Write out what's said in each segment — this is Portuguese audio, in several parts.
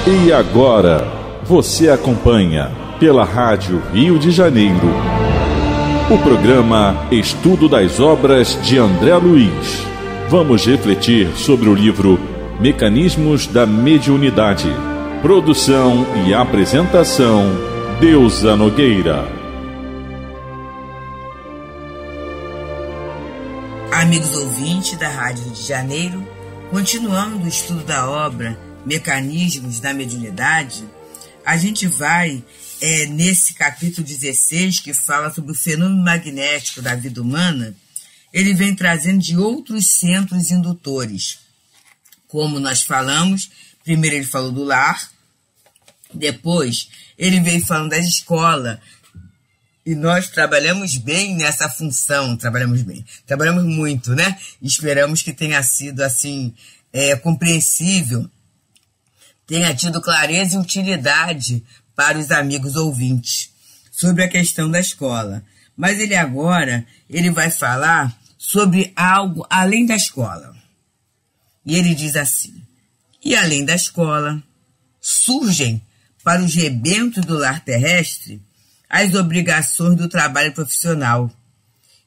E agora, você acompanha pela Rádio Rio de Janeiro o programa Estudo das Obras de André Luiz. Vamos refletir sobre o livro Mecanismos da Mediunidade. Produção e apresentação, Deusa Nogueira. Amigos ouvintes da Rádio Rio de Janeiro, continuando o estudo da obra Mecanismos da Mediunidade, a gente vai nesse capítulo 16, que fala sobre o fenômeno magnético da vida humana. Ele vem trazendo de outros centros indutores. Como nós falamos, primeiro ele falou do lar, depois ele veio falando da escola, e nós trabalhamos bem nessa função, trabalhamos muito, né? Esperamos que tenha sido assim, compreensível, tenha tido clareza e utilidade para os amigos ouvintes sobre a questão da escola. Mas ele vai falar sobre algo além da escola. E ele diz assim: e além da escola, surgem para os rebentos do lar terrestre as obrigações do trabalho profissional,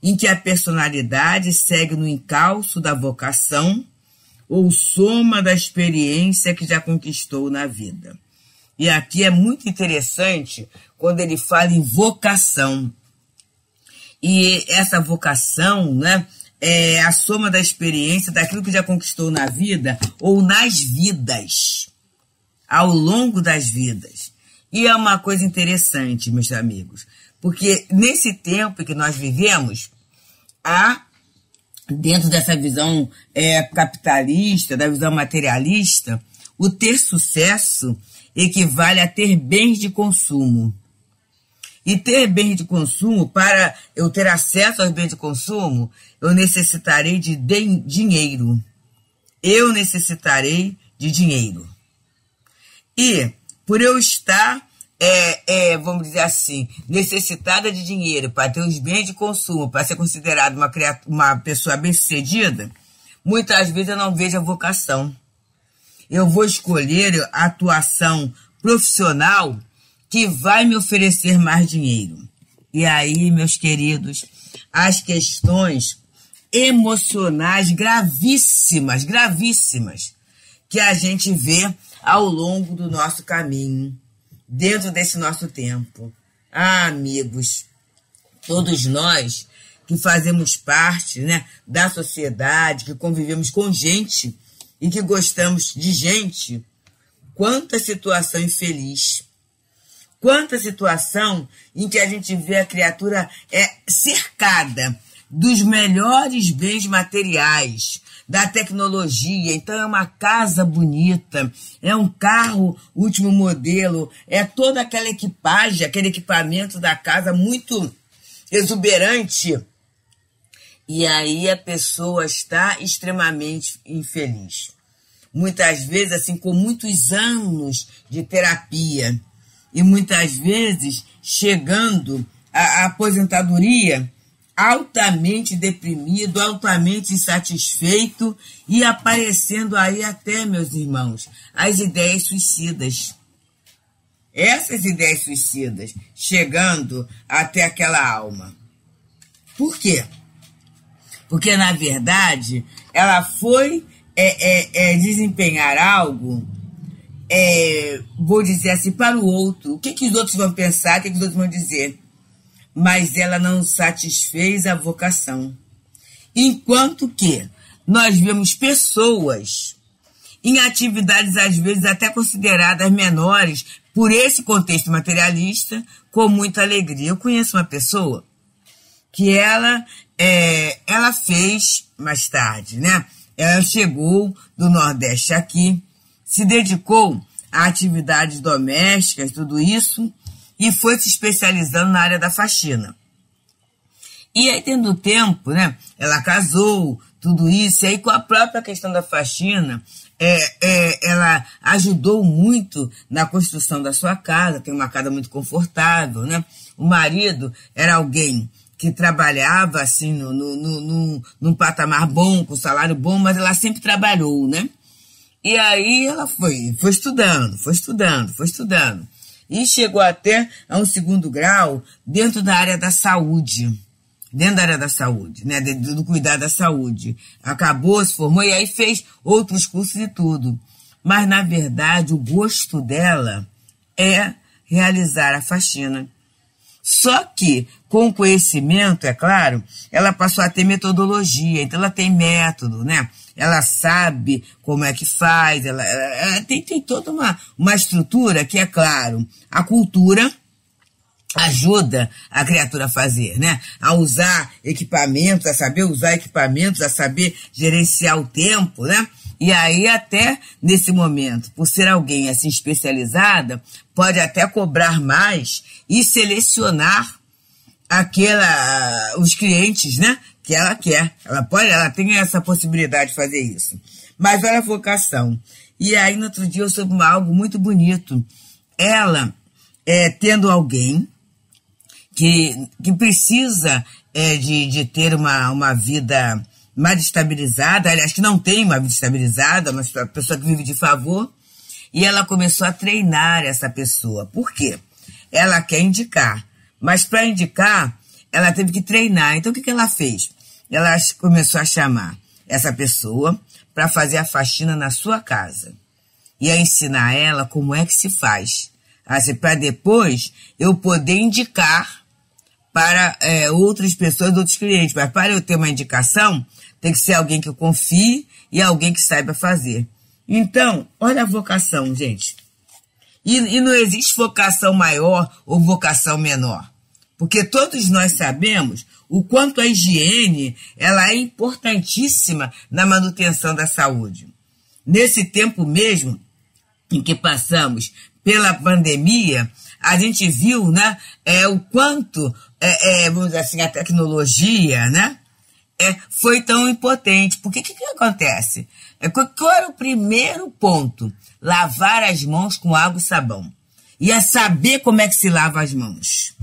em que a personalidade segue no encalço da vocação ou soma da experiência que já conquistou na vida. E aqui é muito interessante quando ele fala em vocação. E essa vocação, né, é a soma da experiência daquilo que já conquistou na vida ou nas vidas, ao longo das vidas. E é uma coisa interessante, meus amigos, porque nesse tempo que nós vivemos, dentro dessa visão capitalista, da visão materialista, o ter sucesso equivale a ter bens de consumo. E ter bens de consumo, para eu ter acesso aos bens de consumo, eu necessitarei de dinheiro. Eu necessitarei de dinheiro. E, por eu estar, vamos dizer assim, necessitada de dinheiro para ter os bens de consumo, para ser considerada uma pessoa bem-sucedida, muitas vezes eu não vejo a vocação. Eu vou escolher a atuação profissional que vai me oferecer mais dinheiro. E aí, meus queridos, as questões emocionais gravíssimas, que a gente vê ao longo do nosso caminho, dentro desse nosso tempo. Amigos, todos nós que fazemos parte, né, da sociedade, que convivemos com gente e que gostamos de gente, quanta situação infeliz, quanta situação em que a gente vê a criatura cercada dos melhores bens materiais, da tecnologia. Então é uma casa bonita, é um carro último modelo, é toda aquela equipagem, aquele equipamento da casa muito exuberante. E aí a pessoa está extremamente infeliz. Muitas vezes, assim, com muitos anos de terapia, e muitas vezes chegando à aposentadoria altamente deprimido, altamente insatisfeito, e aparecendo aí até, meus irmãos, as ideias suicidas. Essas ideias suicidas chegando até aquela alma. Por quê? Porque, na verdade, ela foi desempenhar algo, vou dizer assim, para o outro. O que os outros vão pensar, o que os outros vão dizer? Mas ela não satisfez a vocação. Enquanto que nós vemos pessoas em atividades, às vezes, até consideradas menores por esse contexto materialista, com muita alegria. Eu conheço uma pessoa que ela fez mais tarde, né? Ela chegou do Nordeste aqui, se dedicou a atividades domésticas, tudo isso, e foi se especializando na área da faxina. E aí, tendo o tempo, né, ela casou, tudo isso, e aí com a própria questão da faxina, ela ajudou muito na construção da sua casa, tem uma casa muito confortável, né? O marido era alguém que trabalhava assim num patamar bom, com salário bom, mas ela sempre trabalhou, né? E aí ela foi estudando. E chegou até a um 2º grau dentro da área da saúde. Dentro da área da saúde, né? Do cuidado da saúde. Acabou, se formou e aí fez outros cursos e tudo. Mas, na verdade, o gosto dela é realizar a faxina. Só que, com o conhecimento, é claro, ela passou a ter metodologia. Então, ela tem método, né? Ela sabe como é que faz. Ela tem toda uma estrutura que, é claro, a cultura ajuda a criatura a fazer, né? A usar equipamentos, a saber usar equipamentos, a saber gerenciar o tempo, né? E aí até nesse momento, por ser alguém assim especializada, pode até cobrar mais e selecionar os clientes, né? Que ela quer. Ela tem essa possibilidade de fazer isso. Mas olha a vocação. E aí no outro dia eu soube algo muito bonito. Ela tendo alguém que precisa de ter uma vida mais estabilizada, aliás, que não tem uma vida estabilizada, uma pessoa que vive de favor, e ela começou a treinar essa pessoa. Por quê? Ela quer indicar, mas para indicar, ela teve que treinar. Então, o que ela fez? Ela começou a chamar essa pessoa para fazer a faxina na sua casa e a ensinar ela como é que se faz, para depois eu poder indicar para outras pessoas, outros clientes. Mas para eu ter uma indicação, tem que ser alguém que eu confie e alguém que saiba fazer. Então, olha a vocação, gente. E não existe vocação maior ou vocação menor. Porque todos nós sabemos o quanto a higiene ela é importantíssima na manutenção da saúde. Nesse tempo mesmo em que passamos pela pandemia, a gente viu, né, o quanto, vamos dizer assim, a tecnologia, né, foi tão impotente. Porque o que acontece? Qual era o primeiro ponto? Lavar as mãos com água e sabão. E é saber como é que se lava as mãos.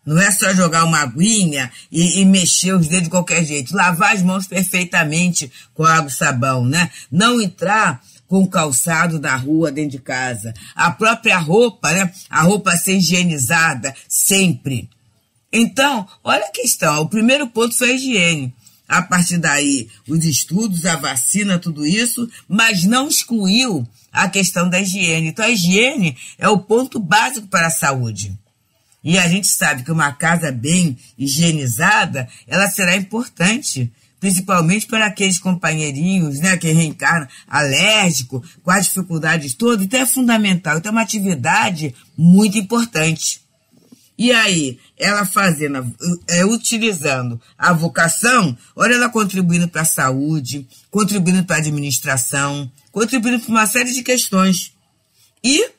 Não é só jogar uma aguinha e mexer os dedos de qualquer jeito. Lavar as mãos perfeitamente com água e sabão, né? Não entrar com o calçado da rua dentro de casa. A própria roupa, né? A roupa ser higienizada sempre. Então, olha a questão. O primeiro ponto foi a higiene. A partir daí, os estudos, a vacina, tudo isso, mas não excluiu a questão da higiene. Então, a higiene é o ponto básico para a saúde. E a gente sabe que uma casa bem higienizada, ela será importante, principalmente para aqueles companheirinhos, né, que reencarnam alérgico, com as dificuldades todas. Então, é fundamental. Então, é uma atividade muito importante. E aí, ela utilizando a vocação, olha ela contribuindo para a saúde, contribuindo para a administração, contribuindo para uma série de questões. E,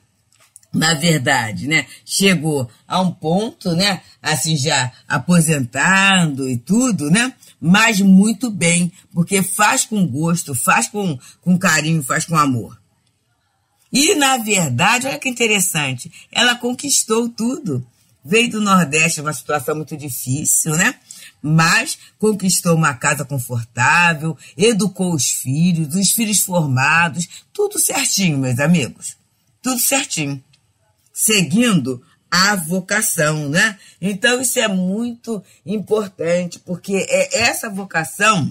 na verdade, né, chegou a um ponto, né, assim já aposentando e tudo, né, mas muito bem, porque faz com gosto, faz com carinho, faz com amor. E, na verdade, olha que interessante, ela conquistou tudo. Veio do Nordeste, uma situação muito difícil, né? Mas conquistou uma casa confortável, educou os filhos formados, tudo certinho, meus amigos. Tudo certinho. Seguindo a vocação, né? Então, isso é muito importante, porque é essa vocação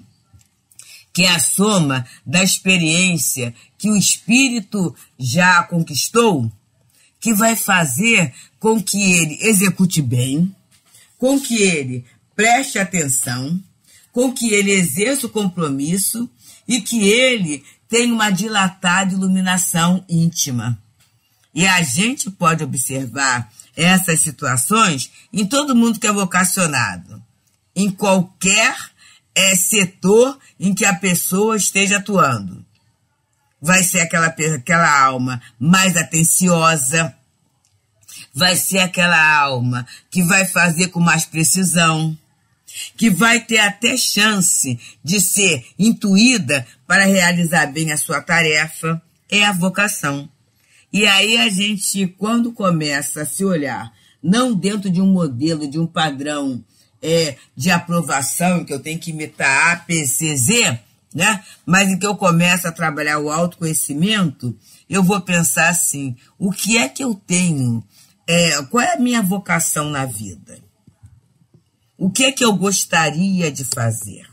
que é a soma da experiência que o espírito já conquistou, que vai fazer com que ele execute bem, com que ele preste atenção, com que ele exerça o compromisso e que ele tenha uma dilatada iluminação íntima. E a gente pode observar essas situações em todo mundo que é vocacionado, em qualquer setor em que a pessoa esteja atuando. Vai ser aquela alma mais atenciosa, vai ser aquela alma que vai fazer com mais precisão, que vai ter até chance de ser intuída para realizar bem a sua tarefa. É a vocação. E aí a gente, quando começa a se olhar, não dentro de um modelo, de um padrão de aprovação, que eu tenho que imitar A, B, C, Z, né? Mas em que eu começo a trabalhar o autoconhecimento, eu vou pensar assim, o que é que eu tenho? Qual é a minha vocação na vida? O que é que eu gostaria de fazer?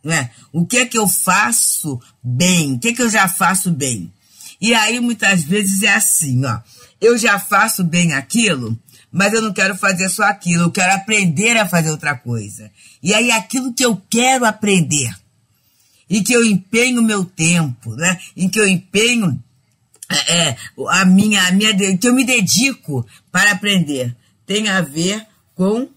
Né? O que é que eu faço bem? O que é que eu já faço bem? E aí, muitas vezes, é assim, ó. Eu já faço bem aquilo, mas eu não quero fazer só aquilo. Eu quero aprender a fazer outra coisa. E aí, aquilo que eu quero aprender, e que eu empenho o meu tempo, né? Em que eu empenho que eu me dedico para aprender, tem a ver com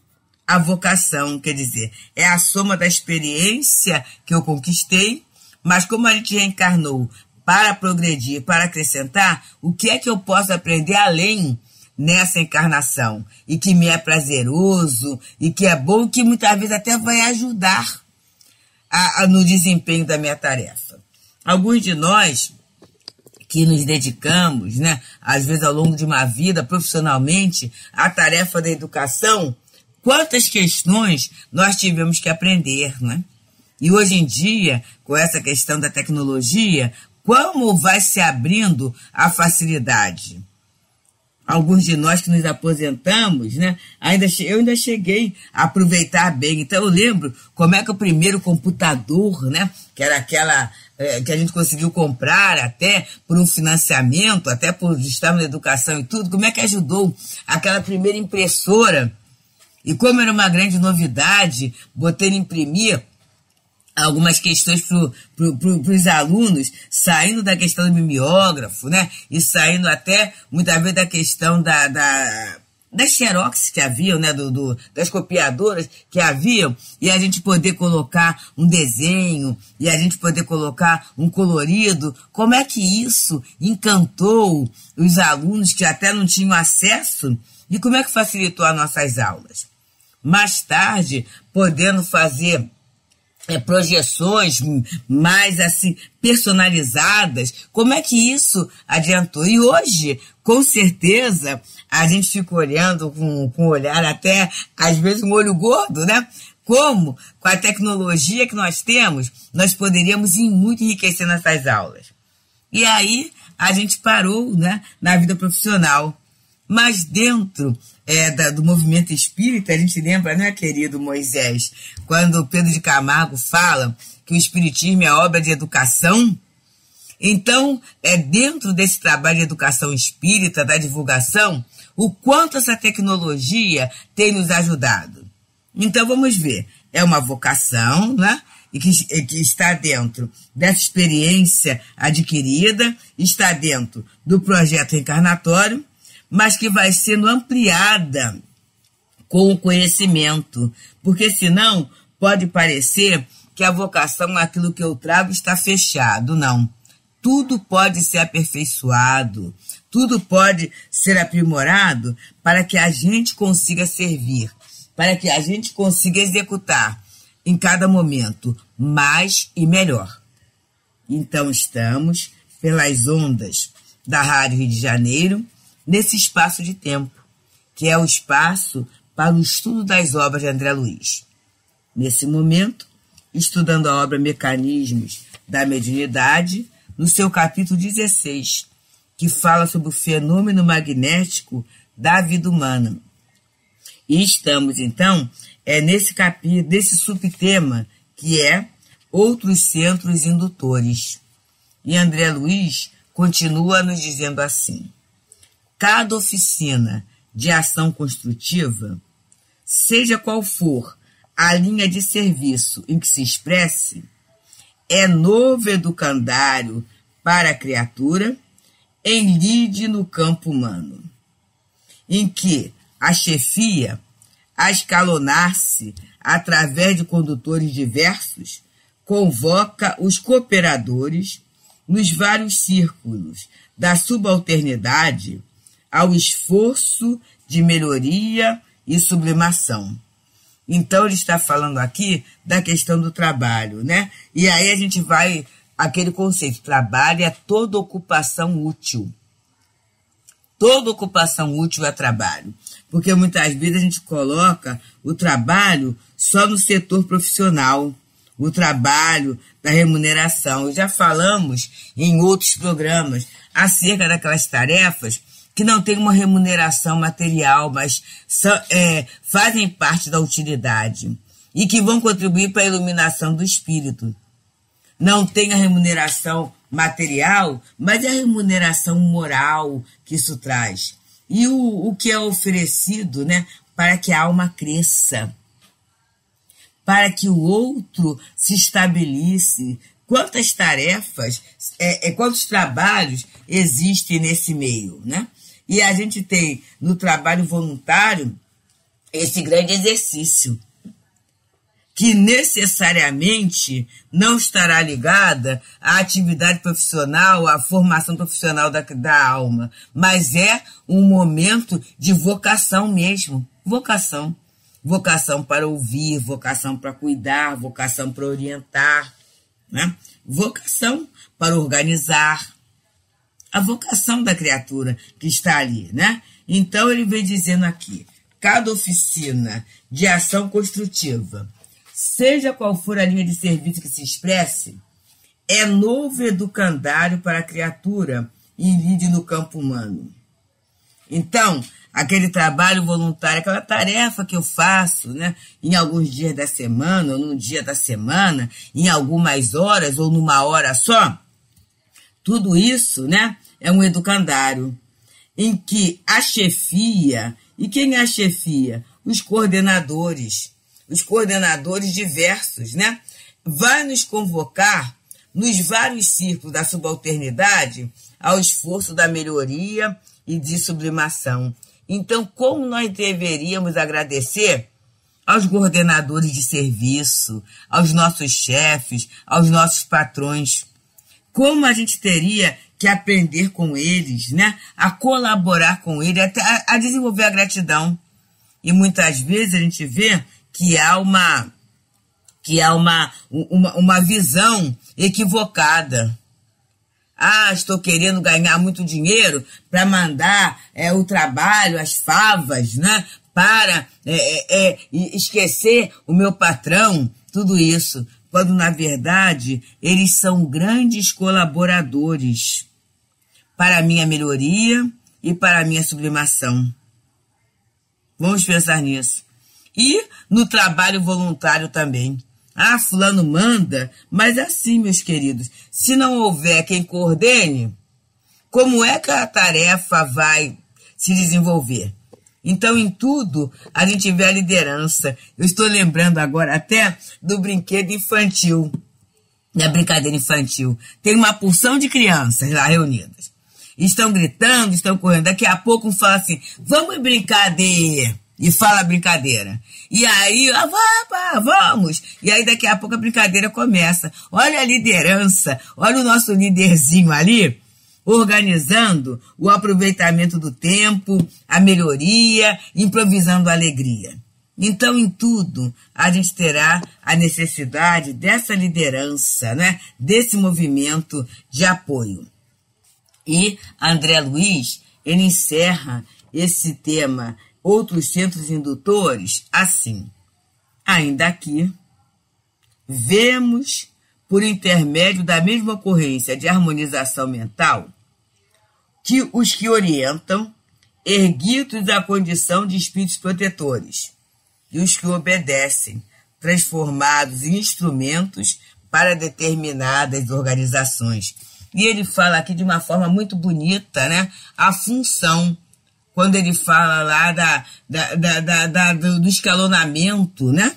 a vocação, quer dizer, é a soma da experiência que eu conquistei, mas como a gente reencarnou para progredir, para acrescentar, o que é que eu posso aprender além nessa encarnação, e que me é prazeroso, e que é bom, que muitas vezes até vai ajudar no desempenho da minha tarefa. Alguns de nós que nos dedicamos, né, às vezes ao longo de uma vida, profissionalmente, à tarefa da educação, quantas questões nós tivemos que aprender, né? E hoje em dia, com essa questão da tecnologia, como vai se abrindo a facilidade? Alguns de nós que nos aposentamos, né, eu ainda cheguei a aproveitar bem. Então eu lembro como é que o primeiro computador, né, que era aquela que a gente conseguiu comprar até por um financiamento, até por estar na educação e tudo, como é que ajudou aquela primeira impressora. E como era uma grande novidade, botei em imprimir algumas questões para os alunos, saindo da questão do mimeógrafo, né? E saindo até, muitas vezes, da questão das xerox que haviam, né? Das copiadoras que haviam, e a gente poder colocar um desenho, e a gente poder colocar um colorido. Como é que isso encantou os alunos que até não tinham acesso? E como é que facilitou as nossas aulas? Mais tarde, podendo fazer projeções mais assim personalizadas, como é que isso adiantou? E hoje, com certeza, a gente fica olhando com um olhar até, às vezes, um olho gordo, né? Como, com a tecnologia que nós temos, nós poderíamos muito enriquecer nessas aulas. E aí, a gente parou, né, na vida profissional. Mas dentro do movimento espírita, a gente lembra, né, querido Moisés, quando Pedro de Camargo fala que o espiritismo é obra de educação. Então, dentro desse trabalho de educação espírita, da divulgação, o quanto essa tecnologia tem nos ajudado. Então, vamos ver. É uma vocação, né, e que está dentro dessa experiência adquirida, está dentro do projeto reencarnatório, mas que vai sendo ampliada com o conhecimento, porque senão pode parecer que a vocação, aquilo que eu trago, está fechado. Não. Tudo pode ser aperfeiçoado, tudo pode ser aprimorado para que a gente consiga servir, para que a gente consiga executar em cada momento mais e melhor. Então estamos pelas ondas da Rádio Rio de Janeiro, nesse espaço de tempo, que é o espaço para o estudo das obras de André Luiz. Nesse momento, estudando a obra Mecanismos da Mediunidade, no seu capítulo 16, que fala sobre o fenômeno magnético da vida humana. E estamos, então, nesse capítulo, desse subtema, que é Outros Centros Indutores. E André Luiz continua nos dizendo assim: cada oficina de ação construtiva, seja qual for a linha de serviço em que se expresse, é novo educandário para a criatura em lide no campo humano, em que a chefia, a escalonar-se através de condutores diversos, convoca os cooperadores nos vários círculos da subalternidade ao esforço de melhoria e sublimação. Então, ele está falando aqui da questão do trabalho, né? E aí a gente vai, aquele conceito, trabalho é toda ocupação útil. Toda ocupação útil é trabalho. Porque muitas vezes a gente coloca o trabalho só no setor profissional, o trabalho, da remuneração. Já falamos em outros programas acerca daquelas tarefas que não têm uma remuneração material, mas fazem parte da utilidade e que vão contribuir para a iluminação do espírito. Não tem a remuneração material, mas é a remuneração moral que isso traz. E o que é oferecido, né, para que a alma cresça, para que o outro se estabeleça. Quantas tarefas, quantos trabalhos existem nesse meio, né? E a gente tem no trabalho voluntário esse grande exercício, que necessariamente não estará ligada à atividade profissional, à formação profissional da alma, mas é um momento de vocação mesmo, vocação. Vocação para ouvir, vocação para cuidar, vocação para orientar, né? Vocação para organizar. A vocação da criatura que está ali, né? Então ele vem dizendo aqui, cada oficina de ação construtiva, seja qual for a linha de serviço que se expresse, é novo educandário para a criatura e lide no campo humano. Então, aquele trabalho voluntário, aquela tarefa que eu faço, né, em alguns dias da semana, ou num dia da semana, em algumas horas, ou numa hora só, tudo isso, né, é um educandário, em que a chefia, e quem é a chefia? Os coordenadores diversos, né, vai nos convocar nos vários círculos da subalternidade ao esforço da melhoria e de sublimação. Então, como nós deveríamos agradecer aos coordenadores de serviço, aos nossos chefes, aos nossos patrões? Como a gente teria que aprender com eles, né? A colaborar com eles, até a desenvolver a gratidão. E muitas vezes a gente vê que há uma visão equivocada. Ah, estou querendo ganhar muito dinheiro para mandar o trabalho, as favas, né? Para esquecer o meu patrão, tudo isso. Quando, na verdade, eles são grandes colaboradores para a minha melhoria e para a minha sublimação. Vamos pensar nisso. E no trabalho voluntário também. Ah, fulano manda, mas assim, meus queridos, se não houver quem coordene, como é que a tarefa vai se desenvolver? Então, em tudo, a gente vê a liderança. Eu estou lembrando agora até do brinquedo infantil, da brincadeira infantil. Tem uma porção de crianças lá reunidas. Estão gritando, estão correndo. Daqui a pouco um fala assim, vamos brincar de... E fala a brincadeira. E aí, vamos. E aí daqui a pouco a brincadeira começa. Olha a liderança, olha o nosso líderzinho ali, organizando o aproveitamento do tempo, a melhoria, improvisando a alegria. Então, em tudo, a gente terá a necessidade dessa liderança, né? Desse movimento de apoio. E André Luiz, ele encerra esse tema, outros centros indutores, assim. Ainda aqui, vemos, por intermédio da mesma ocorrência de harmonização mental, que os que orientam, erguidos à condição de espíritos protetores, e os que obedecem, transformados em instrumentos para determinadas organizações. E ele fala aqui de uma forma muito bonita, né? A função, quando ele fala lá do escalonamento, né?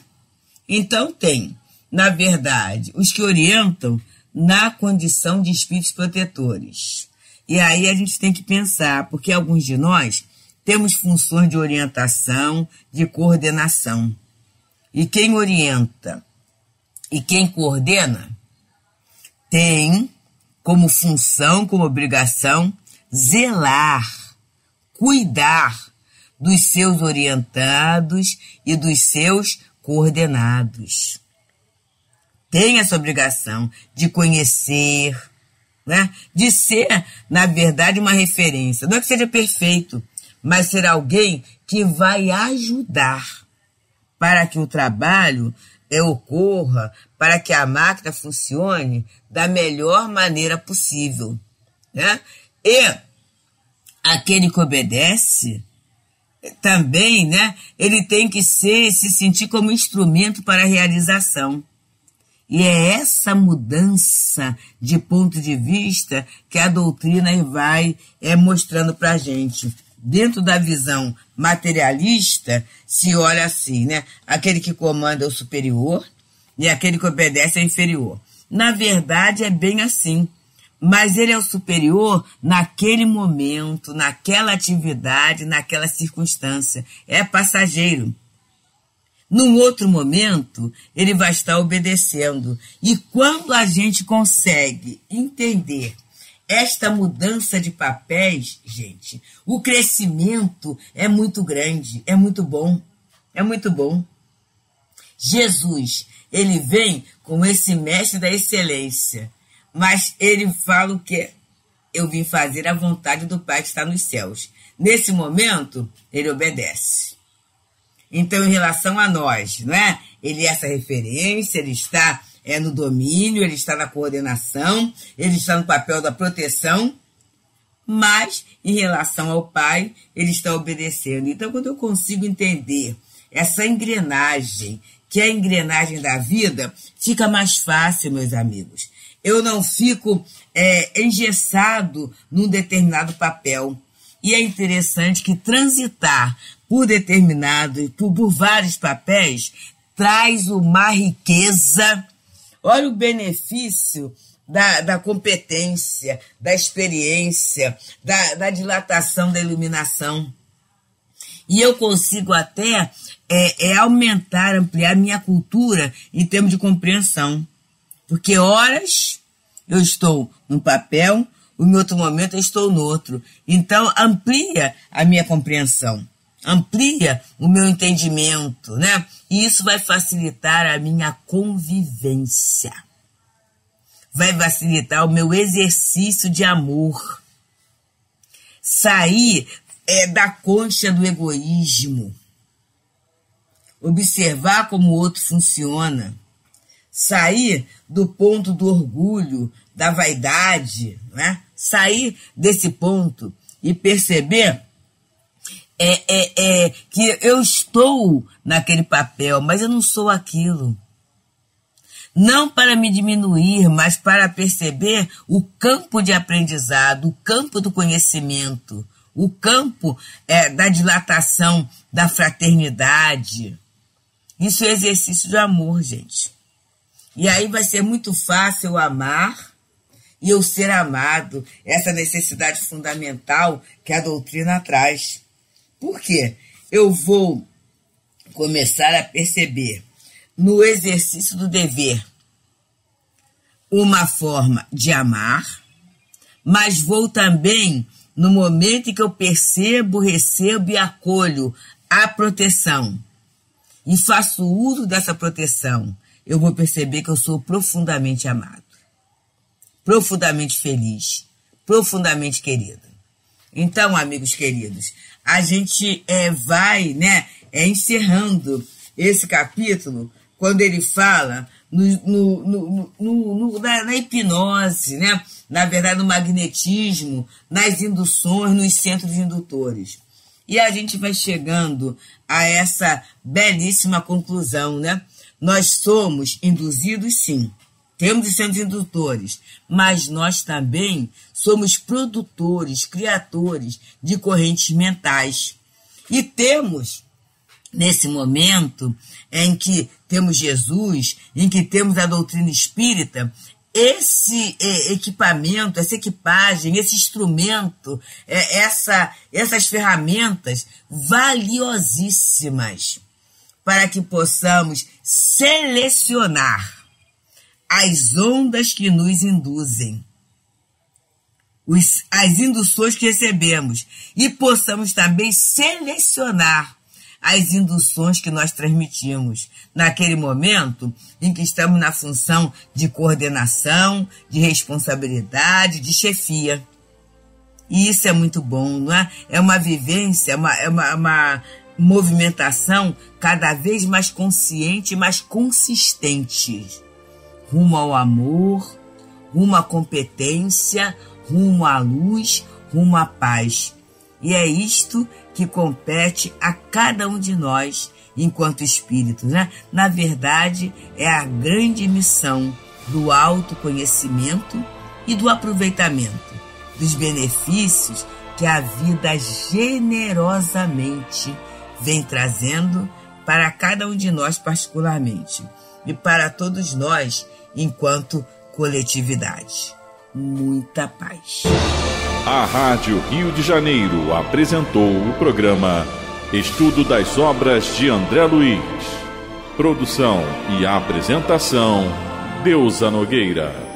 Então tem, na verdade, os que orientam na condição de espíritos protetores. E aí a gente tem que pensar, porque alguns de nós temos funções de orientação, de coordenação. E quem orienta e quem coordena tem como função, como obrigação, zelar, cuidar dos seus orientados e dos seus coordenados. Tem essa obrigação de conhecer, né? De ser, na verdade, uma referência. Não é que seja perfeito, mas ser alguém que vai ajudar para que o trabalho ocorra para que a máquina funcione da melhor maneira possível, né? E aquele que obedece também, né, ele tem que se sentir como instrumento para a realização. E é essa mudança de ponto de vista que a doutrina vai mostrando para a gente. Dentro da visão materialista, se olha assim, né? Aquele que comanda é o superior e aquele que obedece é o inferior. Na verdade, é bem assim. Mas ele é o superior naquele momento, naquela atividade, naquela circunstância. É passageiro. Num outro momento, ele vai estar obedecendo. E quando a gente consegue entender esta mudança de papéis, gente, o crescimento é muito grande, é muito bom, é muito bom. Jesus, ele vem com esse mestre da excelência, mas ele fala o quê? Eu vim fazer a vontade do Pai que está nos céus. Nesse momento, ele obedece. Então, em relação a nós, não é? Ele é essa referência, ele está no domínio, ele está na coordenação, ele está no papel da proteção, mas, em relação ao Pai, ele está obedecendo. Então, quando eu consigo entender essa engrenagem, que é a engrenagem da vida, fica mais fácil, meus amigos. Eu não fico engessado num determinado papel. E é interessante que transitar por determinado, por vários papéis, traz uma riqueza. Olha o benefício da competência, da experiência, da dilatação da iluminação. E eu consigo até aumentar, ampliar minha cultura em termos de compreensão. Porque horas eu estou num papel, em outro momento eu estou no outro. Então, amplia a minha compreensão, amplia o meu entendimento, né? E isso vai facilitar a minha convivência. Vai facilitar o meu exercício de amor. Sair da concha do egoísmo. Observar como o outro funciona. Sair do ponto do orgulho, da vaidade, né? Sair desse ponto e perceber que eu estou naquele papel, mas eu não sou aquilo. Não para me diminuir, mas para perceber o campo de aprendizado, o campo do conhecimento, o campo da dilatação, da fraternidade. Isso é exercício de amor, gente. E aí vai ser muito fácil eu amar e eu ser amado, essa necessidade fundamental que a doutrina traz. Por quê? Eu vou começar a perceber no exercício do dever uma forma de amar, mas vou também, no momento em que eu percebo, recebo e acolho a proteção e faço uso dessa proteção, eu vou perceber que eu sou profundamente amado, profundamente feliz, profundamente querido. Então, amigos queridos, a gente vai encerrando esse capítulo quando ele fala na hipnose, né? Na verdade, no magnetismo, nas induções, nos centros indutores. E a gente vai chegando a essa belíssima conclusão, né? Nós somos induzidos, sim. Temos os centros indutores, mas nós também somos produtores, criadores de correntes mentais. E temos, nesse momento em que temos Jesus, em que temos a doutrina espírita, esse equipamento, essa equipagem, esse instrumento, essas ferramentas valiosíssimas para que possamos selecionar as ondas que nos induzem, as induções que recebemos, e possamos também selecionar as induções que nós transmitimos naquele momento em que estamos na função de coordenação, de responsabilidade, de chefia. E isso é muito bom, não é? É uma vivência, movimentação cada vez mais consciente e mais consistente, rumo ao amor, rumo à competência, rumo à luz, rumo à paz. E é isto que compete a cada um de nós enquanto espíritos, né? Na verdade, é a grande missão do autoconhecimento e do aproveitamento dos benefícios que a vida generosamente vem trazendo para cada um de nós particularmente e para todos nós enquanto coletividade. Muita paz. A Rádio Rio de Janeiro apresentou o programa Estudo das Obras de André Luiz. Produção e apresentação, Deusa Nogueira.